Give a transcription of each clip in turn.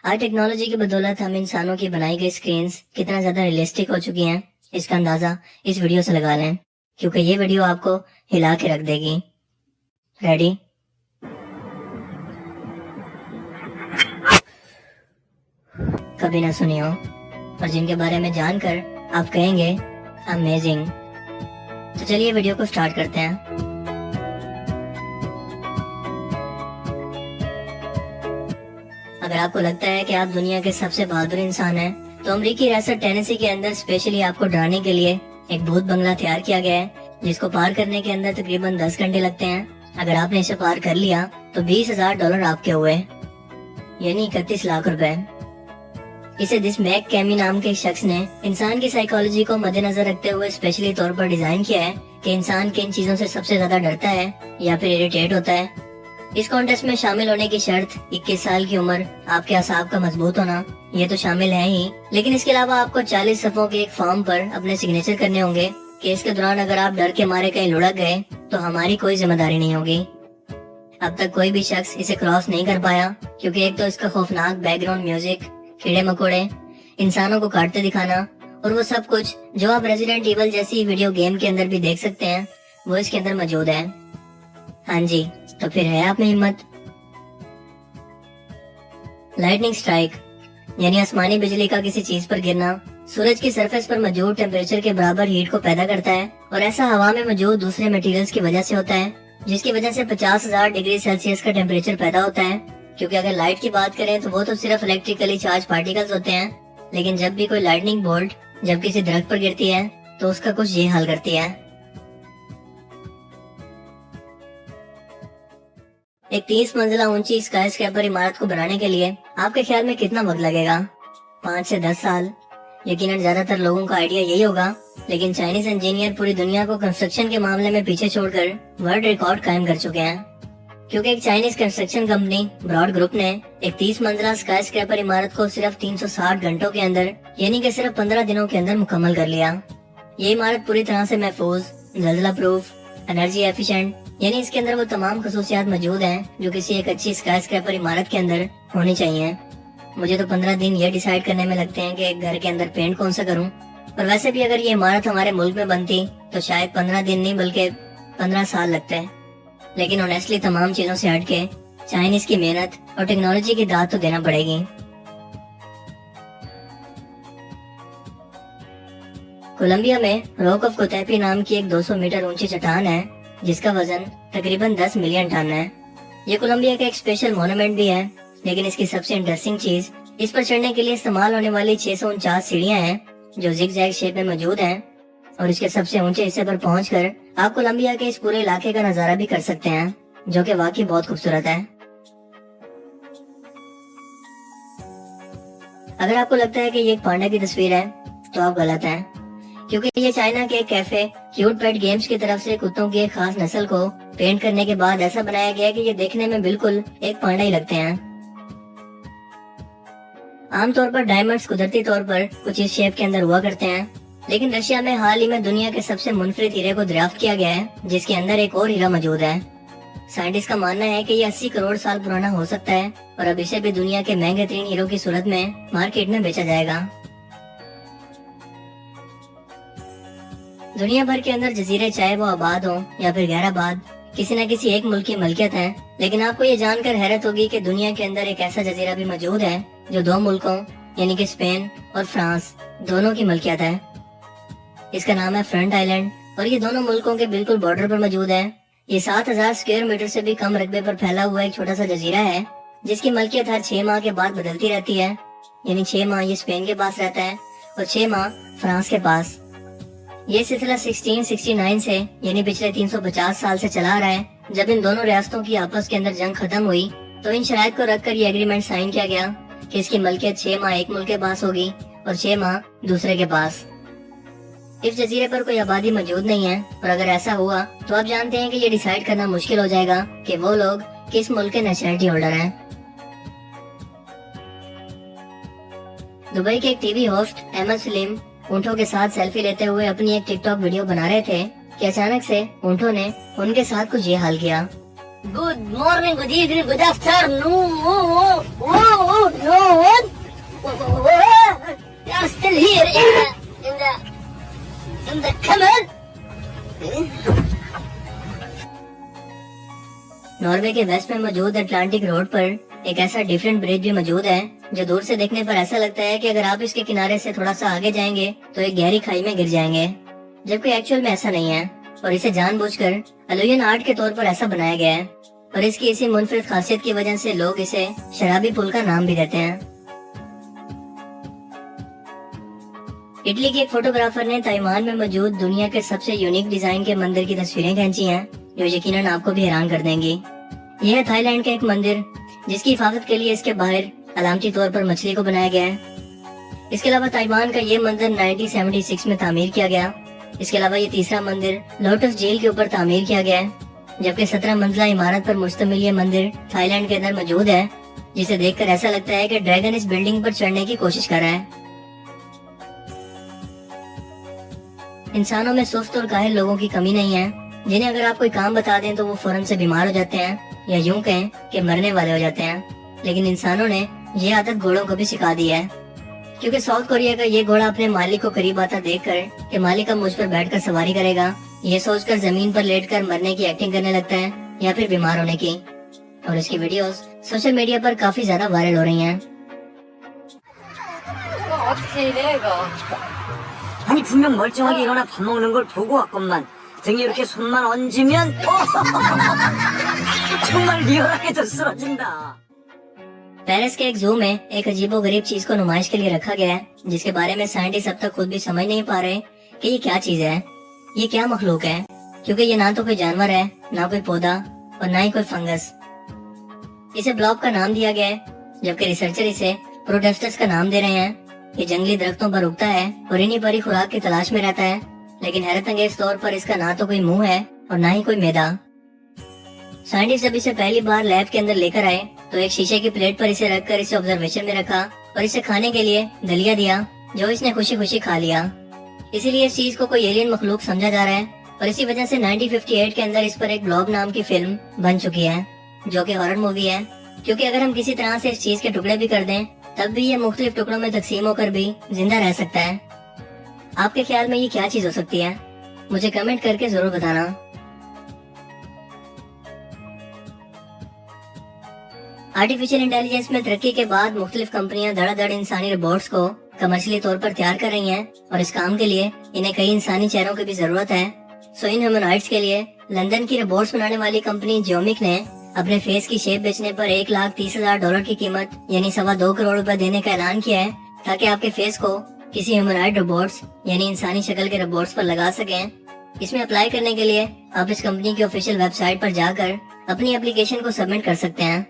आज टेक्नोलॉजी की बदौलत हम इंसानों की बनाई गई स्क्रीन्स कितना ज्यादा रियलिस्टिक हो चुकी हैं, इसका अंदाजा इस वीडियो से लगा लें, क्योंकि ये वीडियो आपको हिला के रख देगी। रेडी? कभी ना सुनी हो और जिनके बारे में जानकर आप कहेंगे अमेजिंग। तो चलिए वीडियो को स्टार्ट करते हैं। अगर आपको लगता है कि आप दुनिया के सबसे बहादुर इंसान हैं, तो अमेरिकी रियासत टेनेसी के अंदर स्पेशली आपको डराने के लिए एक भूत बंगला तैयार किया गया है, जिसको पार करने के अंदर तकरीबन 10 घंटे लगते हैं। अगर आपने इसे पार कर लिया तो $20,000 आपके हुए, यानी 31 लाख रुपए। इसे दिस मैक कैमी नाम के शख्स ने इंसान की साइकोलॉजी को मद्देनजर रखते हुए स्पेशली तौर पर डिजाइन किया है कि इंसान किन चीजों से सबसे ज्यादा डरता है या फिर इरिटेट होता है। इस कॉन्टेस्ट में शामिल होने की शर्त 21 साल की उम्र, आपके असाब का मजबूत होना, ये तो शामिल है ही, लेकिन इसके अलावा आपको 40 सफ़ों के एक फॉर्म पर अपने सिग्नेचर करने होंगे कि इसके दौरान अगर आप डर के मारे कहीं लुढ़क गए तो हमारी कोई जिम्मेदारी नहीं होगी। अब तक कोई भी शख्स इसे क्रॉस नहीं कर पाया, क्योंकि एक तो इसका खौफनाक बैकग्राउंड म्यूजिक, कीड़े मकोड़े, इंसानों को काटते दिखाना और वो सब कुछ जो आप रेजिडेंट इवल जैसी वीडियो गेम के अंदर भी देख सकते हैं, वो इसके अंदर मौजूद है। हाँ जी, तो फिर है आप में हिम्मत। लाइटनिंग स्ट्राइक यानी आसमानी बिजली का किसी चीज पर गिरना सूरज की सरफेस पर मौजूद टेम्परेचर के बराबर हीट को पैदा करता है, और ऐसा हवा में मौजूद दूसरे मटेरियल्स की वजह से होता है, जिसकी वजह से 50,000 डिग्री सेल्सियस का टेम्परेचर पैदा होता है। क्योंकि अगर लाइट की बात करें तो वो तो सिर्फ इलेक्ट्रिकली चार्ज पार्टिकल्स होते हैं, लेकिन जब भी कोई लाइटनिंग बोल्ट जब किसी दरख्त पर गिरती है तो उसका कुछ ये हाल करती है। एक 30 मंजिला ऊंची स्काई स्क्रैपर इमारत को बनाने के लिए आपके ख्याल में कितना वक्त लगेगा? 5 से 10 साल। यकीनन ज्यादातर लोगों का आइडिया यही होगा, लेकिन चाइनीज इंजीनियर पूरी दुनिया को कंस्ट्रक्शन के मामले में पीछे छोड़कर वर्ल्ड रिकॉर्ड कायम कर चुके हैं। क्योंकि एक Chinese construction company Broad Group ने एक 30 मंजिला स्काई स्क्रैपर इमारत को सिर्फ 360 घंटों के अंदर, यानी कि सिर्फ 15 दिनों के अंदर मुकम्मल कर लिया। ये इमारत पूरी तरह से महफूज, जल्जला प्रूफ, एनर्जी एफिशिएंट, यानी इसके अंदर वो तमाम खसूसियात मौजूद हैं जो किसी एक अच्छी स्काई स्क्रैपर इमारत के अंदर होनी चाहिए। मुझे तो 15 दिन ये डिसाइड करने में लगते हैं कि एक घर के अंदर पेंट कौन सा करूं। और वैसे भी अगर ये इमारत हमारे मुल्क में बनती तो शायद 15 दिन नहीं बल्कि 15 साल लगते हैं। लेकिन ऑनेस्टली तमाम चीजों से हटके चाइनीज की मेहनत और टेक्नोलॉजी की दाद तो देना पड़ेगी। कोलंबिया में रॉक ऑफ कोतैपी नाम की एक 200 मीटर ऊंची चट्टान है, जिसका वजन तकरीबन 10 मिलियन टन है। ये कोलंबिया का एक स्पेशल मॉन्यूमेंट भी है, लेकिन इसकी सबसे इंटरेस्टिंग चीज इस पर चढ़ने के लिए इस्तेमाल होने वाली 649 सीढ़ियां हैं जो जिग-जैग शेप में मौजूद हैं, और इसके सबसे ऊंचे हिस्से पर पहुंचकर आप कोलंबिया के इस पूरे इलाके का नजारा भी कर सकते हैं, जो कि वाकई बहुत खूबसूरत है। अगर आपको लगता है कि ये एक पांडा की तस्वीर है तो आप गलत हैं, क्योंकि ये चाइना के कैफे क्यूट पेट गेम्स की तरफ से कुत्तों की एक खास नस्ल को पेंट करने के बाद ऐसा बनाया गया कि ये देखने में बिल्कुल एक पांडा ही लगते हैं। आमतौर पर डायमंड्स कुदरती तौर पर कुछ इस शेप के अंदर हुआ करते हैं, लेकिन रशिया में हाल ही में दुनिया के सबसे मुनफरिद हीरे को दरियाफ्त किया गया है, जिसके अंदर एक और हीरा मौजूद है। साइंटिस्ट का मानना है कि ये 80 करोड़ साल पुराना हो सकता है, और अब इसे भी दुनिया के महंगे तरीन हीरो की सूरत में मार्केट में बेचा जाएगा। दुनिया भर के अंदर जजीरे, चाहे वो आबाद हो या फिर गैर आबाद, किसी न किसी एक मुल्क की मलकियत है। लेकिन आपको ये जानकर हैरत होगी कि दुनिया के अंदर एक ऐसा जजीरा भी मौजूद है जो 2 मुल्कों यानी कि स्पेन और फ्रांस दोनों की मलकियत है। इसका नाम है फ्रंट आइलैंड, और ये दोनों मुल्कों के बिल्कुल बॉर्डर पर मौजूद है। ये 7000 स्क्वायर मीटर से भी कम रकबे पर फैला हुआ एक छोटा सा जजीरा है, जिसकी मलकियत हर 6 माह के बाद बदलती रहती है। यानी 6 माह ये स्पेन के पास रहता है और 6 माह फ्रांस के पास। ये सिलसिला 1669 से यानी पिछले 350 साल से चला रहा है। जब इन दोनों रियासतों की आपस के अंदर जंग खत्म हुई तो इन शराइत को रखकर ये एग्रीमेंट साइन किया गया कि इसकी मलकियत 6 माह एक मुल्क के पास होगी और 6 माह दूसरे के पास। इस जजीरे पर कोई आबादी मौजूद नहीं है, और अगर ऐसा हुआ तो आप जानते हैं कि ये डिसाइड करना मुश्किल हो जाएगा कि वो लोग किस मुल्क के नेशनलिटी होल्डर हैं। दुबई के एक टीवी होस्ट अहमद सलीम ऊँटों के साथ सेल्फी लेते हुए अपनी एक टिकटॉक वीडियो बना रहे थे कि अचानक से ऊँटों ने उनके साथ कुछ ये हाल किया। Good morning, good evening, good afternoon. Norway के वेस्ट में मौजूद अटलांटिक रोड पर एक ऐसा डिफरेंट ब्रिज भी मौजूद है जो दूर से देखने पर ऐसा लगता है कि अगर आप इसके किनारे से थोड़ा सा आगे जाएंगे तो एक गहरी खाई में गिर जाएंगे, जबकि एक्चुअल में ऐसा नहीं है और इसे जानबूझकर अलुयन आर्ट के तौर पर ऐसा बनाया गया है। और इसकी इसी मुनफरिद खासियत की वजह से लोग इसे शराबी पुल का नाम भी देते हैं। इटली के एक फोटोग्राफर ने ताइवान में मौजूद दुनिया के सबसे यूनिक डिजाइन के मंदिर की तस्वीरें खींची हैं जो यकीनन आपको भी हैरान कर देंगी। यह है थाईलैंड का एक मंदिर जिसकी हिफाजत के लिए इसके बाहर अलामती तौर पर मछली को बनाया गया है। इसके अलावा ताइवान का ये मंदिर 1976 में तामीर किया गया। इसके अलावा ये तीसरा मंदिर लोटस झील के ऊपर तामीर किया गया है, जबकि 17 मंजिला इमारत पर मुश्तमिल ये मंदिर थाईलैंड के अंदर मौजूद है, जिसे देखकर ऐसा लगता है कि ड्रैगन इस बिल्डिंग पर चढ़ने की कोशिश कर रहा है। इंसानों में सुस्त और काहिल लोगों की कमी नहीं है, जिन्हें अगर आप कोई काम बता दें तो वो फौरन से बीमार हो जाते हैं या यूं कहें कि मरने वाले हो जाते हैं। लेकिन इंसानों ने ये आदत घोड़ों को भी सिखा दी है, क्योंकि साउथ कोरिया का ये घोड़ा अपने मालिक को करीब आता देखकर कि मालिक अब मुझ पर बैठकर सवारी करेगा, ये सोचकर जमीन पर लेटकर मरने की एक्टिंग करने लगता है या फिर बीमार होने की। और इसकी वीडियोस सोशल मीडिया पर काफी ज्यादा वायरल हो रही हैं। 아니 분명 멀쩡하게 일어나 밥 먹는 걸 보고 왔건만 등에 이렇게 손만 얹으면 정말 리얼하게도 쓰러진다। पेरिस के एक जू में एक अजीबोगरीब चीज को नुमाइश के लिए रखा गया है, जिसके बारे में साइंटिस्ट अब तक खुद भी समझ नहीं पा रहे कि ये क्या चीज है, ये क्या मखलूक है, क्योंकि ये ना तो कोई जानवर है, ना कोई पौधा और ना ही कोई फंगस। इसे ब्लॉब का नाम दिया गया है, जबकि रिसर्चर इसे प्रोटेस्टस का नाम दे रहे हैं। ये जंगली दरख्तों पर उगता है और इन्हीं पर ही खुराक की तलाश में रहता है, लेकिन हैरत अंगेज तौर पर इसका ना तो कोई मुंह है और ना ही कोई मैदा। साइंटिस्ट जब इसे पहली बार लैब के अंदर लेकर आए तो एक शीशे की प्लेट पर इसे रखकर इसे ऑब्जर्वेशन में रखा और इसे खाने के लिए दलिया दिया, जो इसने खुशी खुशी खा लिया। इसीलिए इस चीज को कोई एलियन मखलूक समझा जा रहा है और इसी वजह से 1958 के अंदर इस पर एक ब्लॉब नाम की फिल्म बन चुकी है, जो कि हॉरर मूवी है, क्योंकि अगर हम किसी तरह से इस चीज के टुकड़े भी कर दें तब भी ये मुख्तलिफ टुकड़ों में तकसीम होकर भी जिंदा रह सकता है। आपके ख्याल में ये क्या चीज हो सकती है? मुझे कमेंट करके जरूर बताना। आर्टिफिशियल इंटेलिजेंस में तरक्की के बाद मुख्तलिफ कंपनियां धड़ाधड़ इंसानी रोबोट्स को कमर्शियली तौर पर तैयार कर रही हैं और इस काम के लिए इन्हें कई इंसानी चेहरों की भी जरूरत है। सो इन ह्यूमनॉइड्स के लिए लंदन की रोबोट्स बनाने वाली कंपनी जियोमिक ने अपने फेस की शेप बेचने पर $1,30,000 की कीमत यानी 2.25 करोड़ रुपए देने का ऐलान किया है, ताकि आपके फेस को किसी ह्यूमनॉइड रोबोट्स यानी इंसानी शक्ल के रोबोट्स पर लगा सकें। इसमें अप्लाई करने के लिए आप इस कंपनी की ऑफिशियल वेबसाइट पर जाकर अपनी एप्लीकेशन को सबमिट कर सकते हैं।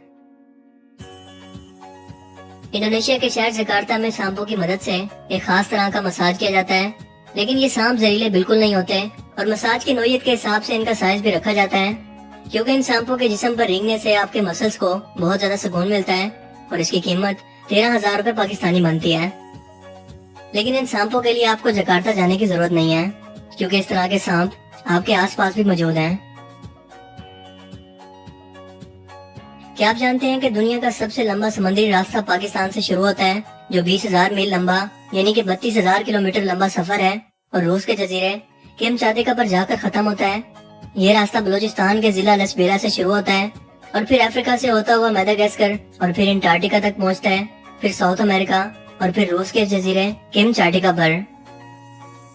इंडोनेशिया के शहर जकार्ता में सांपों की मदद से एक खास तरह का मसाज किया जाता है, लेकिन ये सांप जहरीले बिल्कुल नहीं होते और मसाज की नौयत के हिसाब से इनका साइज भी रखा जाता है, क्योंकि इन सांपों के जिस्म पर रेंगने से आपके मसल्स को बहुत ज्यादा सुकून मिलता है और इसकी कीमत 13,000 रुपए पाकिस्तानी बनती है। लेकिन इन सांपों के लिए आपको जकार्ता जाने की जरूरत नहीं है, क्योंकि इस तरह के सांप आपके आसपास भी मौजूद हैं। क्या आप जानते हैं कि दुनिया का सबसे लंबा समुद्री रास्ता पाकिस्तान से शुरू होता है, जो 20,000 मील लंबा यानी कि 32,000 किलोमीटर लंबा सफर है और रूस के जजीरे केमचाटिका पर जाकर खत्म होता है। ये रास्ता बलूचिस्तान के जिला लसबेरा से शुरू होता है और फिर अफ्रीका से होता हुआ मेडागास्कर और फिर अंटार्कटिका तक पहुंचता है, फिर साउथ अमेरिका और फिर रूस के जजीरे केमचाटिका पर।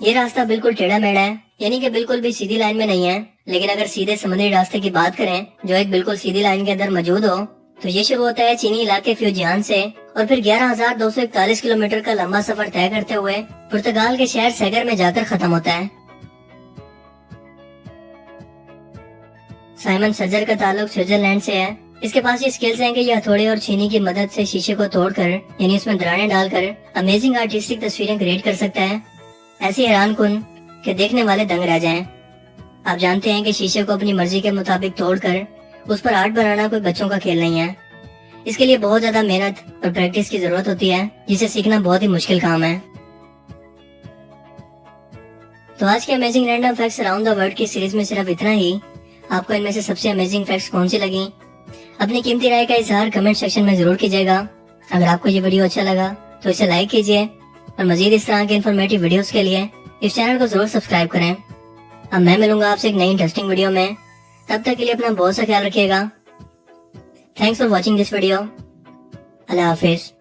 ये रास्ता बिल्कुल टेढ़ा मेढ़ा है, यानी कि बिल्कुल भी सीधी लाइन में नहीं है, लेकिन अगर सीधे समुद्री रास्ते की बात करें जो एक बिल्कुल सीधी लाइन के अंदर मौजूद हो, तो ये शुरू होता है चीनी इलाके फ्यूजियान से और फिर 11,241 किलोमीटर का लंबा सफर तय करते हुए पुर्तगाल के शहर सेगर में जाकर खत्म होता है। साइमन सजर का ताल्लुक स्विट्जरलैंड से है। इसके पास ये स्किल्स हैं कि ये हथौड़े और छीनी की मदद से शीशे को तोड़कर यानी उसमें दरारें डालकर अमेजिंग आर्टिस्टिक तस्वीरें क्रिएट कर सकता है, ऐसी हैरान कुन कि देखने वाले दंग रह जाएं। आप जानते हैं कि शीशे को अपनी मर्जी के मुताबिक तोड़कर उस पर आर्ट बनाना कोई बच्चों का खेल नहीं है। इसके लिए बहुत ज्यादा मेहनत और प्रैक्टिस की जरूरत होती है, जिसे सीखना बहुत ही मुश्किल काम है। तो आज के amazing random facts around the world की सीरीज में सिर्फ इतना ही। आपको इनमें से सबसे अमेजिंग फैक्ट्स कौन सी लगी? अपनी कीमती राय का इजहार कमेंट सेक्शन में जरूर कीजिएगा। अगर आपको ये वीडियो अच्छा लगा तो इसे लाइक कीजिए और मजीद इस तरह के इन्फॉर्मेटिव वीडियोस के लिए इस चैनल को जरूर सब्सक्राइब करें। अब मैं मिलूंगा आपसे एक नई इंटरेस्टिंग वीडियो में। तब तक के लिए अपना बहुत सा ख्याल रखिएगा। Thanks for watching this video. Allah Hafiz.